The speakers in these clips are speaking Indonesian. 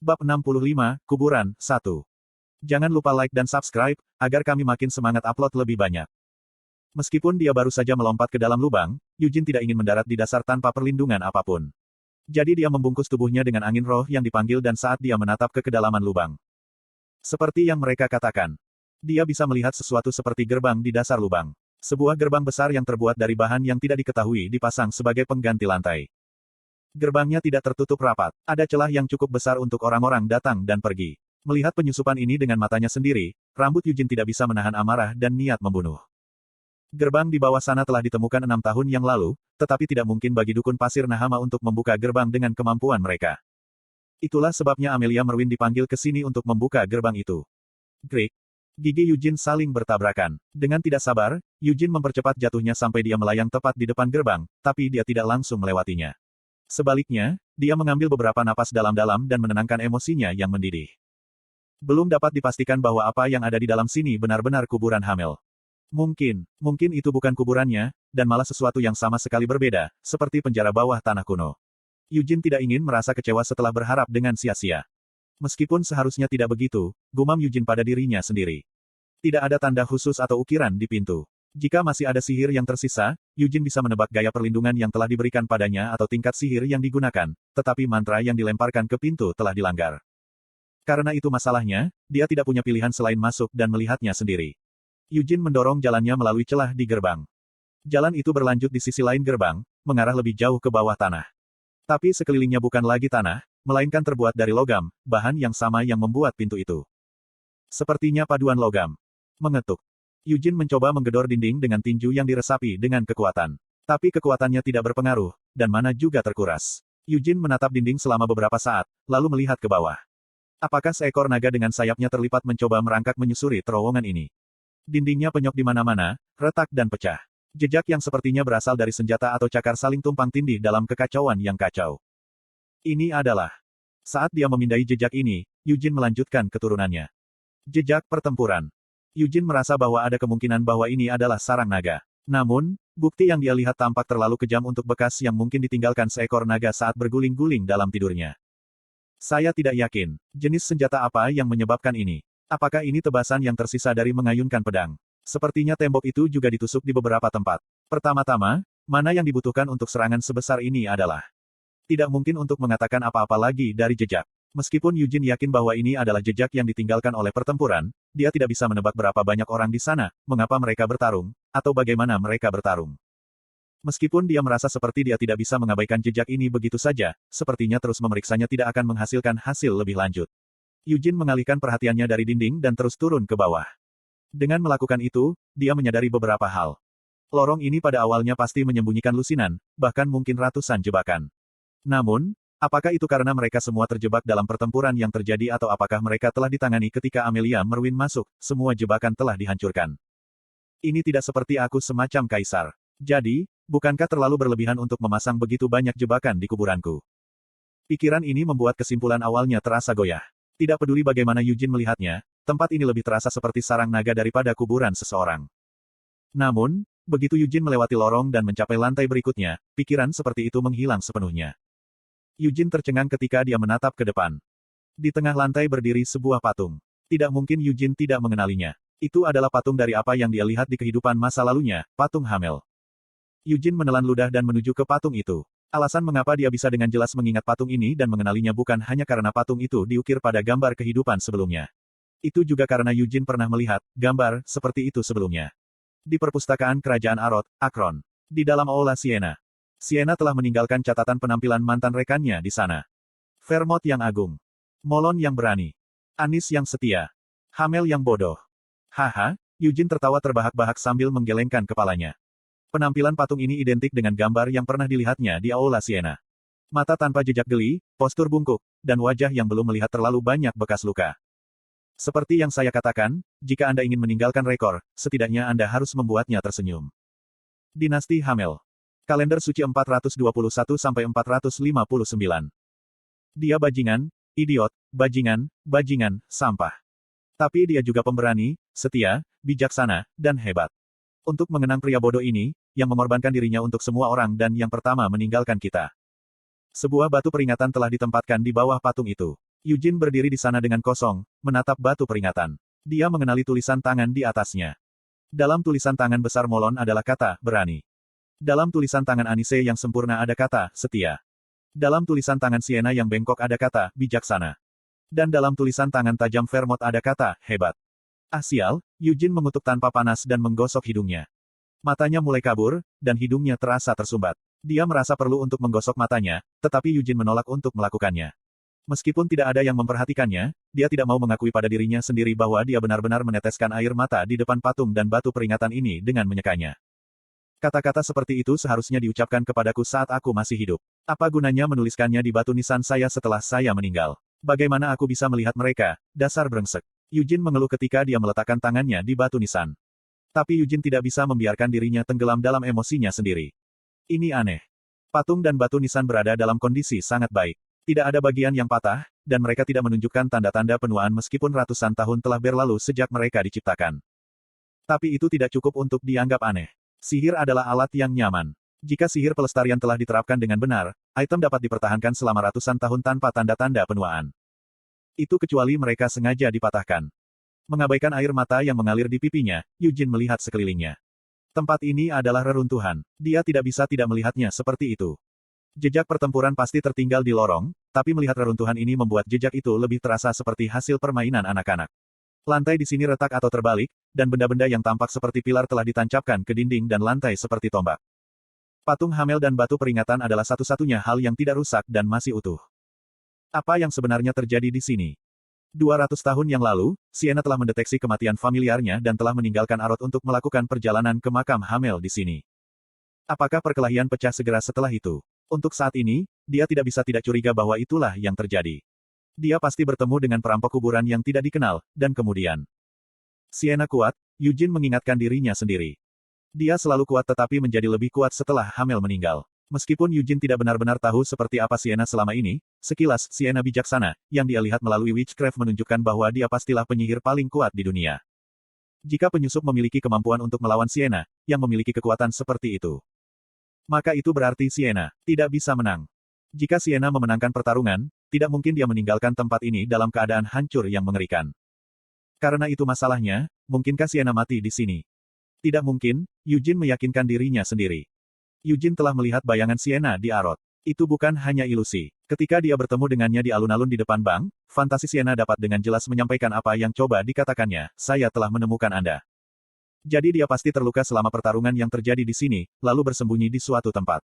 Bab 65, Kuburan, 1. Jangan lupa like dan subscribe, agar kami makin semangat upload lebih banyak. Meskipun dia baru saja melompat ke dalam lubang, Yujin tidak ingin mendarat di dasar tanpa perlindungan apapun. Jadi dia membungkus tubuhnya dengan angin roh yang dipanggil dan saat dia menatap ke kedalaman lubang. Seperti yang mereka katakan, dia bisa melihat sesuatu seperti gerbang di dasar lubang. Sebuah gerbang besar yang terbuat dari bahan yang tidak diketahui dipasang sebagai pengganti lantai. Gerbangnya tidak tertutup rapat, ada celah yang cukup besar untuk orang-orang datang dan pergi. Melihat penyusupan ini dengan matanya sendiri, rambut Yujin tidak bisa menahan amarah dan niat membunuh. Gerbang di bawah sana telah ditemukan 6 tahun yang lalu, tetapi tidak mungkin bagi dukun pasir Nahama untuk membuka gerbang dengan kemampuan mereka. Itulah sebabnya Amelia Merwin dipanggil ke sini untuk membuka gerbang itu. Grik. Gigi Yujin saling bertabrakan. Dengan tidak sabar, Yujin mempercepat jatuhnya sampai dia melayang tepat di depan gerbang, tapi dia tidak langsung melewatinya. Sebaliknya, dia mengambil beberapa napas dalam-dalam dan menenangkan emosinya yang mendidih. Belum dapat dipastikan bahwa apa yang ada di dalam sini benar-benar kuburan Hamel. Mungkin itu bukan kuburannya, dan malah sesuatu yang sama sekali berbeda, seperti penjara bawah tanah kuno. Yujin tidak ingin merasa kecewa setelah berharap dengan sia-sia. Meskipun seharusnya tidak begitu, gumam Yujin pada dirinya sendiri. Tidak ada tanda khusus atau ukiran di pintu. Jika masih ada sihir yang tersisa, Yujin bisa menebak gaya perlindungan yang telah diberikan padanya atau tingkat sihir yang digunakan, tetapi mantra yang dilemparkan ke pintu telah dilanggar. Karena itu masalahnya, dia tidak punya pilihan selain masuk dan melihatnya sendiri. Yujin mendorong jalannya melalui celah di gerbang. Jalan itu berlanjut di sisi lain gerbang, mengarah lebih jauh ke bawah tanah. Tapi sekelilingnya bukan lagi tanah, melainkan terbuat dari logam, bahan yang sama yang membuat pintu itu. Sepertinya paduan logam. Mengetuk. Yujin mencoba menggedor dinding dengan tinju yang diresapi dengan kekuatan. Tapi kekuatannya tidak berpengaruh, dan mana juga terkuras. Yujin menatap dinding selama beberapa saat, lalu melihat ke bawah. Apakah seekor naga dengan sayapnya terlipat mencoba merangkak menyusuri terowongan ini? Dindingnya penyok di mana-mana, retak dan pecah. Jejak yang sepertinya berasal dari senjata atau cakar saling tumpang tindih dalam kekacauan yang kacau. Ini adalah. Saat dia memindai jejak ini, Yujin melanjutkan keturunannya. Jejak pertempuran. Yujin merasa bahwa ada kemungkinan bahwa ini adalah sarang naga. Namun, bukti yang dia lihat tampak terlalu kejam untuk bekas yang mungkin ditinggalkan seekor naga saat berguling-guling dalam tidurnya. Saya tidak yakin, jenis senjata apa yang menyebabkan ini. Apakah ini tebasan yang tersisa dari mengayunkan pedang? Sepertinya tembok itu juga ditusuk di beberapa tempat. Pertama-tama, mana yang dibutuhkan untuk serangan sebesar ini adalah tidak mungkin untuk mengatakan apa-apa lagi dari jejak. Meskipun Yujin yakin bahwa ini adalah jejak yang ditinggalkan oleh pertempuran, dia tidak bisa menebak berapa banyak orang di sana, mengapa mereka bertarung, atau bagaimana mereka bertarung. Meskipun dia merasa seperti dia tidak bisa mengabaikan jejak ini begitu saja, sepertinya terus memeriksanya tidak akan menghasilkan hasil lebih lanjut. Yujin mengalihkan perhatiannya dari dinding dan terus turun ke bawah. Dengan melakukan itu, dia menyadari beberapa hal. Lorong ini pada awalnya pasti menyembunyikan lusinan, bahkan mungkin ratusan jebakan. Namun, apakah itu karena mereka semua terjebak dalam pertempuran yang terjadi atau apakah mereka telah ditangani ketika Amelia Merwin masuk, semua jebakan telah dihancurkan. Ini tidak seperti aku semacam kaisar. Jadi, bukankah terlalu berlebihan untuk memasang begitu banyak jebakan di kuburanku? Pikiran ini membuat kesimpulan awalnya terasa goyah. Tidak peduli bagaimana Yujin melihatnya, tempat ini lebih terasa seperti sarang naga daripada kuburan seseorang. Namun, begitu Yujin melewati lorong dan mencapai lantai berikutnya, pikiran seperti itu menghilang sepenuhnya. Yujin tercengang ketika dia menatap ke depan. Di tengah lantai berdiri sebuah patung. Tidak mungkin Yujin tidak mengenalinya. Itu adalah patung dari apa yang dia lihat di kehidupan masa lalunya, patung Hamel. Yujin menelan ludah dan menuju ke patung itu. Alasan mengapa dia bisa dengan jelas mengingat patung ini dan mengenalinya bukan hanya karena patung itu diukir pada gambar kehidupan sebelumnya. Itu juga karena Yujin pernah melihat gambar seperti itu sebelumnya. Di perpustakaan kerajaan Arot, Akron. Di dalam Aula Siena. Siena telah meninggalkan catatan penampilan mantan rekannya di sana. Vermont yang agung. Molon yang berani. Anis yang setia. Hamel yang bodoh. Haha, Yujin tertawa terbahak-bahak sambil menggelengkan kepalanya. Penampilan patung ini identik dengan gambar yang pernah dilihatnya di Aula Siena. Mata tanpa jejak geli, postur bungkuk, dan wajah yang belum melihat terlalu banyak bekas luka. Seperti yang saya katakan, jika Anda ingin meninggalkan rekor, setidaknya Anda harus membuatnya tersenyum. Dinasti Hamel. Kalender suci 421-459. Dia bajingan, idiot, bajingan, sampah. Tapi dia juga pemberani, setia, bijaksana, dan hebat. Untuk mengenang pria bodoh ini, yang mengorbankan dirinya untuk semua orang dan yang pertama meninggalkan kita. Sebuah batu peringatan telah ditempatkan di bawah patung itu. Eugene berdiri di sana dengan kosong, menatap batu peringatan. Dia mengenali tulisan tangan di atasnya. Dalam tulisan tangan besar Molon adalah kata, berani. Dalam tulisan tangan Anise yang sempurna ada kata, setia. Dalam tulisan tangan Sienna yang bengkok ada kata, bijaksana. Dan dalam tulisan tangan tajam Vermont ada kata, hebat. Ah sial, Eugene mengutuk tanpa panas dan menggosok hidungnya. Matanya mulai kabur, dan hidungnya terasa tersumbat. Dia merasa perlu untuk menggosok matanya, tetapi Eugene menolak untuk melakukannya. Meskipun tidak ada yang memperhatikannya, dia tidak mau mengakui pada dirinya sendiri bahwa dia benar-benar meneteskan air mata di depan patung dan batu peringatan ini dengan menyekanya. Kata-kata seperti itu seharusnya diucapkan kepadaku saat aku masih hidup. Apa gunanya menuliskannya di batu nisan saya setelah saya meninggal? Bagaimana aku bisa melihat mereka? Dasar brengsek. Eugene mengeluh ketika dia meletakkan tangannya di batu nisan. Tapi Eugene tidak bisa membiarkan dirinya tenggelam dalam emosinya sendiri. Ini aneh. Patung dan batu nisan berada dalam kondisi sangat baik. Tidak ada bagian yang patah, dan mereka tidak menunjukkan tanda-tanda penuaan meskipun ratusan tahun telah berlalu sejak mereka diciptakan. Tapi itu tidak cukup untuk dianggap aneh. Sihir adalah alat yang nyaman. Jika sihir pelestarian telah diterapkan dengan benar, item dapat dipertahankan selama ratusan tahun tanpa tanda-tanda penuaan. Itu kecuali mereka sengaja dipatahkan. Mengabaikan air mata yang mengalir di pipinya, Eugene melihat sekelilingnya. Tempat ini adalah reruntuhan. Dia tidak bisa tidak melihatnya seperti itu. Jejak pertempuran pasti tertinggal di lorong, tapi melihat reruntuhan ini membuat jejak itu lebih terasa seperti hasil permainan anak-anak. Lantai di sini retak atau terbalik, dan benda-benda yang tampak seperti pilar telah ditancapkan ke dinding dan lantai seperti tombak. Patung Hamel dan batu peringatan adalah satu-satunya hal yang tidak rusak dan masih utuh. Apa yang sebenarnya terjadi di sini? 200 tahun yang lalu, Sienna telah mendeteksi kematian familiarnya dan telah meninggalkan Arot untuk melakukan perjalanan ke makam Hamel di sini. Apakah perkelahian pecah segera setelah itu? Untuk saat ini, dia tidak bisa tidak curiga bahwa itulah yang terjadi. Dia pasti bertemu dengan perampok kuburan yang tidak dikenal, dan kemudian. Sienna kuat, Eugene mengingatkan dirinya sendiri. Dia selalu kuat tetapi menjadi lebih kuat setelah Hamel meninggal. Meskipun Eugene tidak benar-benar tahu seperti apa Sienna selama ini, sekilas, Sienna bijaksana, yang dia lihat melalui witchcraft menunjukkan bahwa dia pastilah penyihir paling kuat di dunia. Jika penyusup memiliki kemampuan untuk melawan Sienna, yang memiliki kekuatan seperti itu, maka itu berarti Sienna tidak bisa menang. Jika Sienna memenangkan pertarungan, tidak mungkin dia meninggalkan tempat ini dalam keadaan hancur yang mengerikan. Karena itu masalahnya, mungkinkah Sienna mati di sini? Tidak mungkin, Eugene meyakinkan dirinya sendiri. Eugene telah melihat bayangan Sienna di Arot. Itu bukan hanya ilusi. Ketika dia bertemu dengannya di alun-alun di depan bank, fantasi Sienna dapat dengan jelas menyampaikan apa yang coba dikatakannya, saya telah menemukan Anda. Jadi dia pasti terluka selama pertarungan yang terjadi di sini, lalu bersembunyi di suatu tempat.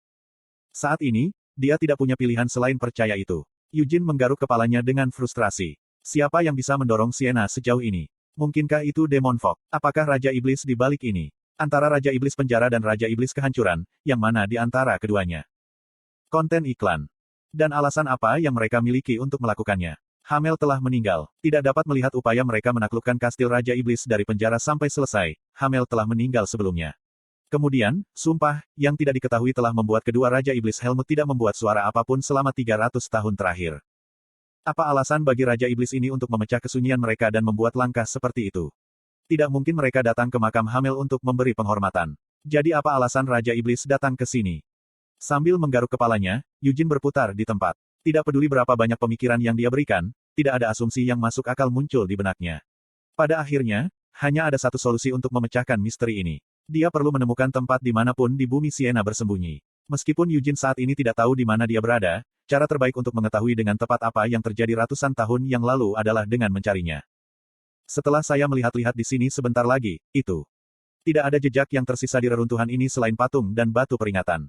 Saat ini, dia tidak punya pilihan selain percaya itu. Eugene menggaruk kepalanya dengan frustrasi. Siapa yang bisa mendorong Sienna sejauh ini? Mungkinkah itu Demon Fog? Apakah Raja Iblis di balik ini? Antara Raja Iblis Penjara dan Raja Iblis Kehancuran, yang mana di antara keduanya? Konten iklan. Dan alasan apa yang mereka miliki untuk melakukannya? Hamel telah meninggal. Tidak dapat melihat upaya mereka menaklukkan kastil Raja Iblis dari penjara sampai selesai. Hamel telah meninggal sebelumnya. Kemudian, sumpah, yang tidak diketahui telah membuat kedua Raja Iblis Helmut tidak membuat suara apapun selama 300 tahun terakhir. Apa alasan bagi Raja Iblis ini untuk memecah kesunyian mereka dan membuat langkah seperti itu? Tidak mungkin mereka datang ke makam Hamel untuk memberi penghormatan. Jadi apa alasan Raja Iblis datang ke sini? Sambil menggaruk kepalanya, Eugene berputar di tempat. Tidak peduli berapa banyak pemikiran yang dia berikan, tidak ada asumsi yang masuk akal muncul di benaknya. Pada akhirnya, hanya ada satu solusi untuk memecahkan misteri ini. Dia perlu menemukan tempat di manapun di bumi Sienna bersembunyi. Meskipun Eugene saat ini tidak tahu di mana dia berada, cara terbaik untuk mengetahui dengan tepat apa yang terjadi ratusan tahun yang lalu adalah dengan mencarinya. Setelah saya melihat-lihat di sini sebentar lagi, itu. Tidak ada jejak yang tersisa di reruntuhan ini selain patung dan batu peringatan.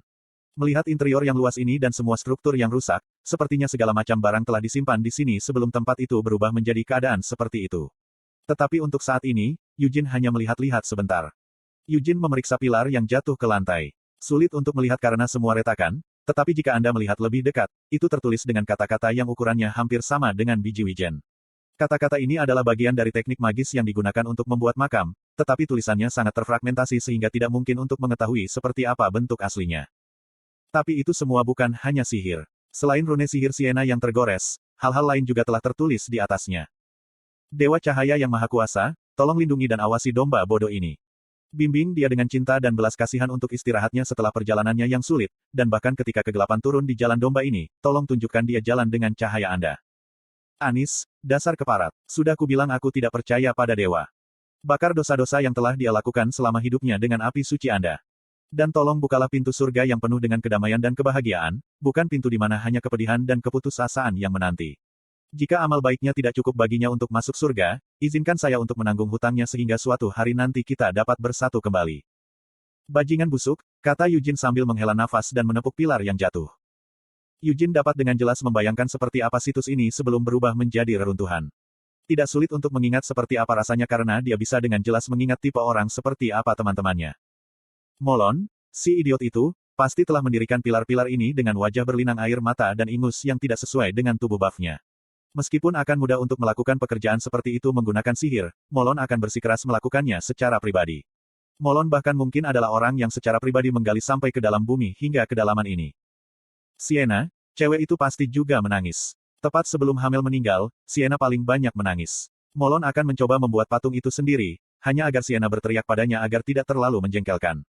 Melihat interior yang luas ini dan semua struktur yang rusak, sepertinya segala macam barang telah disimpan di sini sebelum tempat itu berubah menjadi keadaan seperti itu. Tetapi untuk saat ini, Eugene hanya melihat-lihat sebentar. Eugene memeriksa pilar yang jatuh ke lantai. Sulit untuk melihat karena semua retakan, tetapi jika Anda melihat lebih dekat, itu tertulis dengan kata-kata yang ukurannya hampir sama dengan biji wijen. Kata-kata ini adalah bagian dari teknik magis yang digunakan untuk membuat makam, tetapi tulisannya sangat terfragmentasi sehingga tidak mungkin untuk mengetahui seperti apa bentuk aslinya. Tapi itu semua bukan hanya sihir. Selain rune sihir Sienna yang tergores, hal-hal lain juga telah tertulis di atasnya. Dewa Cahaya yang Maha Kuasa, tolong lindungi dan awasi domba bodoh ini. Bimbing dia dengan cinta dan belas kasihan untuk istirahatnya setelah perjalanannya yang sulit, dan bahkan ketika kegelapan turun di jalan domba ini, tolong tunjukkan dia jalan dengan cahaya Anda. Anis, dasar keparat. Sudah kubilang aku tidak percaya pada dewa. Bakar dosa-dosa yang telah dia lakukan selama hidupnya dengan api suci Anda. Dan tolong bukalah pintu surga yang penuh dengan kedamaian dan kebahagiaan, bukan pintu di mana hanya kepedihan dan keputusasaan yang menanti. Jika amal baiknya tidak cukup baginya untuk masuk surga, izinkan saya untuk menanggung hutangnya sehingga suatu hari nanti kita dapat bersatu kembali. Bajingan busuk, kata Eugene sambil menghela nafas dan menepuk pilar yang jatuh. Eugene dapat dengan jelas membayangkan seperti apa situs ini sebelum berubah menjadi reruntuhan. Tidak sulit untuk mengingat seperti apa rasanya karena dia bisa dengan jelas mengingat tipe orang seperti apa teman-temannya. Molon, si idiot itu, pasti telah mendirikan pilar-pilar ini dengan wajah berlinang air mata dan ingus yang tidak sesuai dengan tubuh buff-nya. Meskipun akan mudah untuk melakukan pekerjaan seperti itu menggunakan sihir, Molon akan bersikeras melakukannya secara pribadi. Molon bahkan mungkin adalah orang yang secara pribadi menggali sampai ke dalam bumi hingga kedalaman ini. Sienna, cewek itu pasti juga menangis. Tepat sebelum Hamel meninggal, Sienna paling banyak menangis. Molon akan mencoba membuat patung itu sendiri, hanya agar Sienna berteriak padanya agar tidak terlalu menjengkelkan.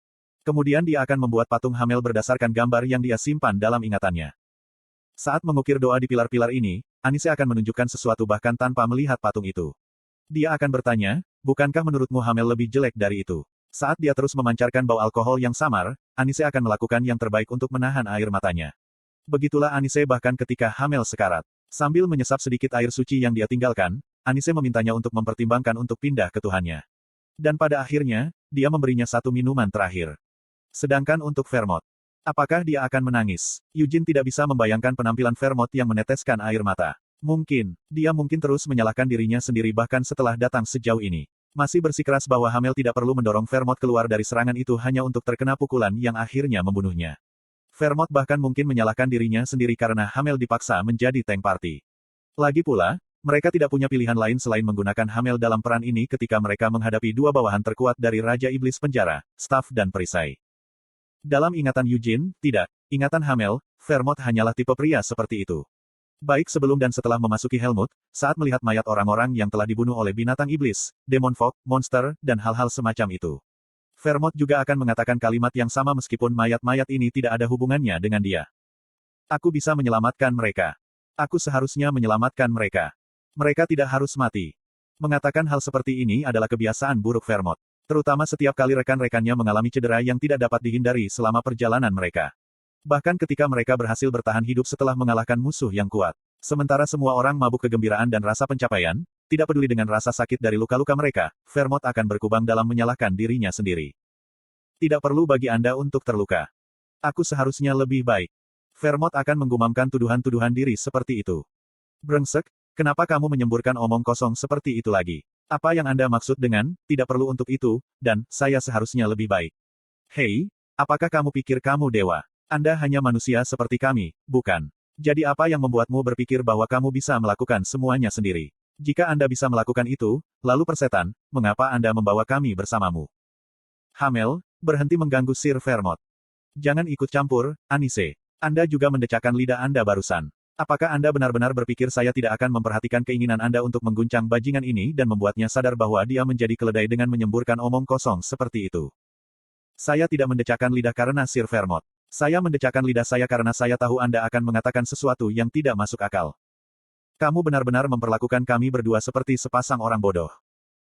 Kemudian dia akan membuat patung Hamel berdasarkan gambar yang dia simpan dalam ingatannya. Saat mengukir doa di pilar-pilar ini, Anise akan menunjukkan sesuatu bahkan tanpa melihat patung itu. Dia akan bertanya, bukankah menurutmu Hamel lebih jelek dari itu? Saat dia terus memancarkan bau alkohol yang samar, Anise akan melakukan yang terbaik untuk menahan air matanya. Begitulah Anise bahkan ketika Hamel sekarat. Sambil menyesap sedikit air suci yang dia tinggalkan, Anise memintanya untuk mempertimbangkan untuk pindah ke Tuhannya. Dan pada akhirnya, dia memberinya satu minuman terakhir. Sedangkan untuk Vermont, apakah dia akan menangis? Eugene tidak bisa membayangkan penampilan Vermont yang meneteskan air mata. Dia mungkin terus menyalahkan dirinya sendiri bahkan setelah datang sejauh ini. Masih bersikeras bahwa Hamel tidak perlu mendorong Vermont keluar dari serangan itu hanya untuk terkena pukulan yang akhirnya membunuhnya. Vermont bahkan mungkin menyalahkan dirinya sendiri karena Hamel dipaksa menjadi tank party. Lagi pula, mereka tidak punya pilihan lain selain menggunakan Hamel dalam peran ini ketika mereka menghadapi dua bawahan terkuat dari Raja Iblis Penjara, Staff dan perisai. Dalam ingatan Eugene, tidak. Ingatan Hamel, Vermont hanyalah tipe pria seperti itu. Baik sebelum dan setelah memasuki Helmut, saat melihat mayat orang-orang yang telah dibunuh oleh binatang iblis, demon fog, monster, dan hal-hal semacam itu. Vermont juga akan mengatakan kalimat yang sama meskipun mayat-mayat ini tidak ada hubungannya dengan dia. Aku bisa menyelamatkan mereka. Aku seharusnya menyelamatkan mereka. Mereka tidak harus mati. Mengatakan hal seperti ini adalah kebiasaan buruk Vermont. Terutama setiap kali rekan-rekannya mengalami cedera yang tidak dapat dihindari selama perjalanan mereka. Bahkan ketika mereka berhasil bertahan hidup setelah mengalahkan musuh yang kuat. Sementara semua orang mabuk kegembiraan dan rasa pencapaian, tidak peduli dengan rasa sakit dari luka-luka mereka, Vermont akan berkubang dalam menyalahkan dirinya sendiri. Tidak perlu bagi Anda untuk terluka. Aku seharusnya lebih baik. Vermont akan menggumamkan tuduhan-tuduhan diri seperti itu. Brengsek, kenapa kamu menyemburkan omong kosong seperti itu lagi? Apa yang Anda maksud dengan, tidak perlu untuk itu, dan, saya seharusnya lebih baik? Hei, apakah kamu pikir kamu dewa? Anda hanya manusia seperti kami, bukan? Jadi apa yang membuatmu berpikir bahwa kamu bisa melakukan semuanya sendiri? Jika Anda bisa melakukan itu, lalu persetan, mengapa Anda membawa kami bersamamu? Hamel, berhenti mengganggu Sir Vermont. Jangan ikut campur, Anise. Anda juga mendecakkan lidah Anda barusan. Apakah Anda benar-benar berpikir saya tidak akan memperhatikan keinginan Anda untuk mengguncang bajingan ini dan membuatnya sadar bahwa dia menjadi keledai dengan menyemburkan omong kosong seperti itu? Saya tidak mendecakkan lidah karena Sir Vermont. Saya mendecakkan lidah saya karena saya tahu Anda akan mengatakan sesuatu yang tidak masuk akal. Kamu benar-benar memperlakukan kami berdua seperti sepasang orang bodoh.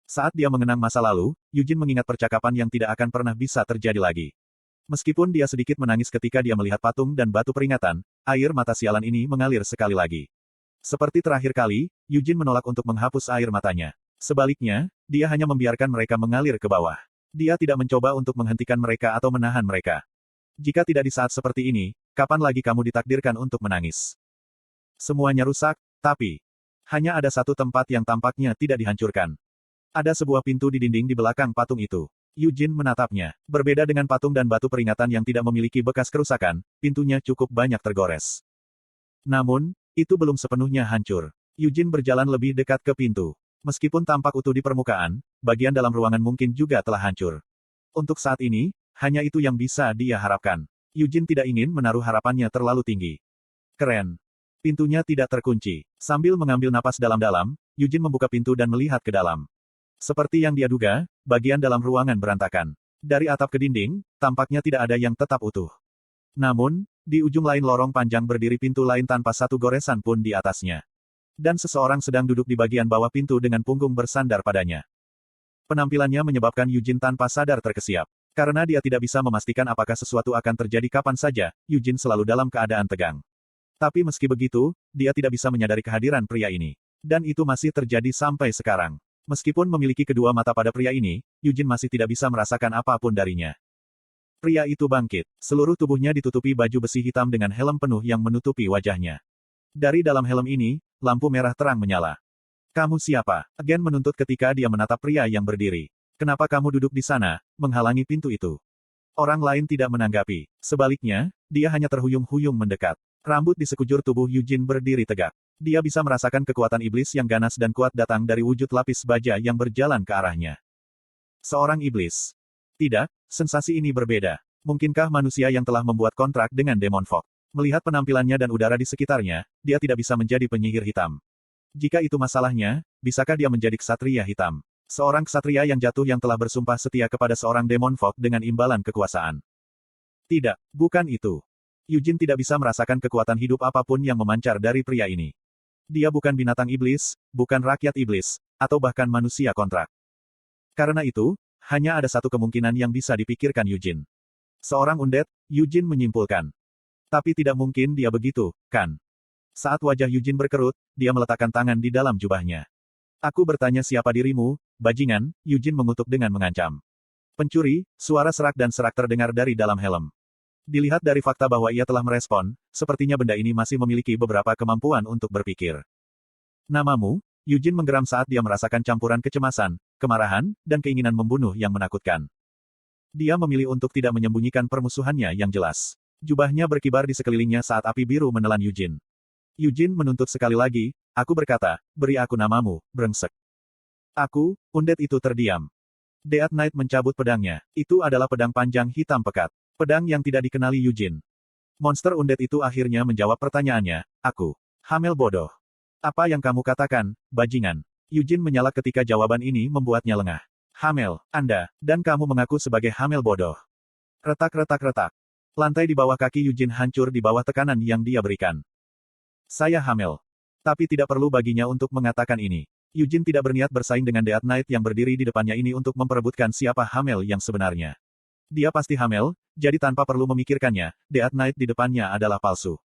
Saat dia mengenang masa lalu, Eugene mengingat percakapan yang tidak akan pernah bisa terjadi lagi. Meskipun dia sedikit menangis ketika dia melihat patung dan batu peringatan, air mata sialan ini mengalir sekali lagi. Seperti terakhir kali, Eugene menolak untuk menghapus air matanya. Sebaliknya, dia hanya membiarkan mereka mengalir ke bawah. Dia tidak mencoba untuk menghentikan mereka atau menahan mereka. Jika tidak di saat seperti ini, kapan lagi kamu ditakdirkan untuk menangis? Semuanya rusak, tapi hanya ada satu tempat yang tampaknya tidak dihancurkan. Ada sebuah pintu di dinding di belakang patung itu. Eugene menatapnya. Berbeda dengan patung dan batu peringatan yang tidak memiliki bekas kerusakan, pintunya cukup banyak tergores. Namun, itu belum sepenuhnya hancur. Eugene berjalan lebih dekat ke pintu. Meskipun tampak utuh di permukaan, bagian dalam ruangan mungkin juga telah hancur. Untuk saat ini, hanya itu yang bisa dia harapkan. Eugene tidak ingin menaruh harapannya terlalu tinggi. Keren. Pintunya tidak terkunci. Sambil mengambil napas dalam-dalam, Eugene membuka pintu dan melihat ke dalam. Seperti yang dia duga, bagian dalam ruangan berantakan. Dari atap ke dinding, tampaknya tidak ada yang tetap utuh. Namun, di ujung lain lorong panjang berdiri pintu lain tanpa satu goresan pun di atasnya. Dan seseorang sedang duduk di bagian bawah pintu dengan punggung bersandar padanya. Penampilannya menyebabkan Eugene tanpa sadar terkesiap. Karena dia tidak bisa memastikan apakah sesuatu akan terjadi kapan saja, Eugene selalu dalam keadaan tegang. Tapi meski begitu, dia tidak bisa menyadari kehadiran pria ini. Dan itu masih terjadi sampai sekarang. Meskipun memiliki kedua mata pada pria ini, Eugene masih tidak bisa merasakan apapun darinya. Pria itu bangkit. Seluruh tubuhnya ditutupi baju besi hitam dengan helm penuh yang menutupi wajahnya. Dari dalam helm ini, lampu merah terang menyala. Kamu siapa? Agen menuntut ketika dia menatap pria yang berdiri. Kenapa kamu duduk di sana, menghalangi pintu itu? Orang lain tidak menanggapi. Sebaliknya, dia hanya terhuyung-huyung mendekat. Rambut di sekujur tubuh Eugene berdiri tegak. Dia bisa merasakan kekuatan iblis yang ganas dan kuat datang dari wujud lapis baja yang berjalan ke arahnya. Seorang iblis. Tidak, sensasi ini berbeda. Mungkinkah manusia yang telah membuat kontrak dengan Demon Fog? Melihat penampilannya dan udara di sekitarnya, dia tidak bisa menjadi penyihir hitam. Jika itu masalahnya, bisakah dia menjadi ksatria hitam? Seorang ksatria yang jatuh yang telah bersumpah setia kepada seorang Demon Fog dengan imbalan kekuasaan. Tidak, bukan itu. Eugene tidak bisa merasakan kekuatan hidup apapun yang memancar dari pria ini. Dia bukan binatang iblis, bukan rakyat iblis, atau bahkan manusia kontrak. Karena itu, hanya ada satu kemungkinan yang bisa dipikirkan Eugene. Seorang undead, Eugene menyimpulkan. Tapi tidak mungkin dia begitu, kan? Saat wajah Eugene berkerut, dia meletakkan tangan di dalam jubahnya. Aku bertanya siapa dirimu, bajingan, Eugene mengutuk dengan mengancam. Pencuri, suara serak dan serak terdengar dari dalam helm. Dilihat dari fakta bahwa ia telah merespon, sepertinya benda ini masih memiliki beberapa kemampuan untuk berpikir. Namamu? Eugene menggeram saat dia merasakan campuran kecemasan, kemarahan, dan keinginan membunuh yang menakutkan. Dia memilih untuk tidak menyembunyikan permusuhannya yang jelas. Jubahnya berkibar di sekelilingnya saat api biru menelan Eugene. Eugene menuntut sekali lagi, aku berkata, beri aku namamu, brengsek. Aku, undead itu terdiam. Death Knight mencabut pedangnya. Itu adalah pedang panjang hitam pekat. Pedang yang tidak dikenali Eugene. Monster undead itu akhirnya menjawab pertanyaannya, aku. Hamil bodoh. Apa yang kamu katakan, bajingan? Eugene menyala ketika jawaban ini membuatnya lengah. Hamil, Anda, dan kamu mengaku sebagai hamil bodoh. Retak-retak-retak. Lantai di bawah kaki Eugene hancur di bawah tekanan yang dia berikan. Saya hamil. Tapi tidak perlu baginya untuk mengatakan ini. Eugene tidak berniat bersaing dengan Death Knight yang berdiri di depannya ini untuk memperebutkan siapa hamil yang sebenarnya. Dia pasti hamil, jadi tanpa perlu memikirkannya, Death Knight di depannya adalah palsu.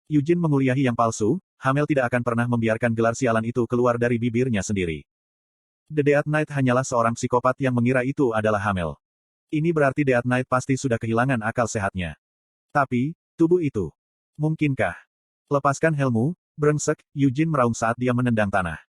Eugene menguliahi yang palsu, hamil tidak akan pernah membiarkan gelar sialan itu keluar dari bibirnya sendiri. The Death Knight hanyalah seorang psikopat yang mengira itu adalah hamil. Ini berarti Death Knight pasti sudah kehilangan akal sehatnya. Tapi, tubuh itu. Mungkinkah? Lepaskan helmmu, brengsek, Eugene meraung saat dia menendang tanah.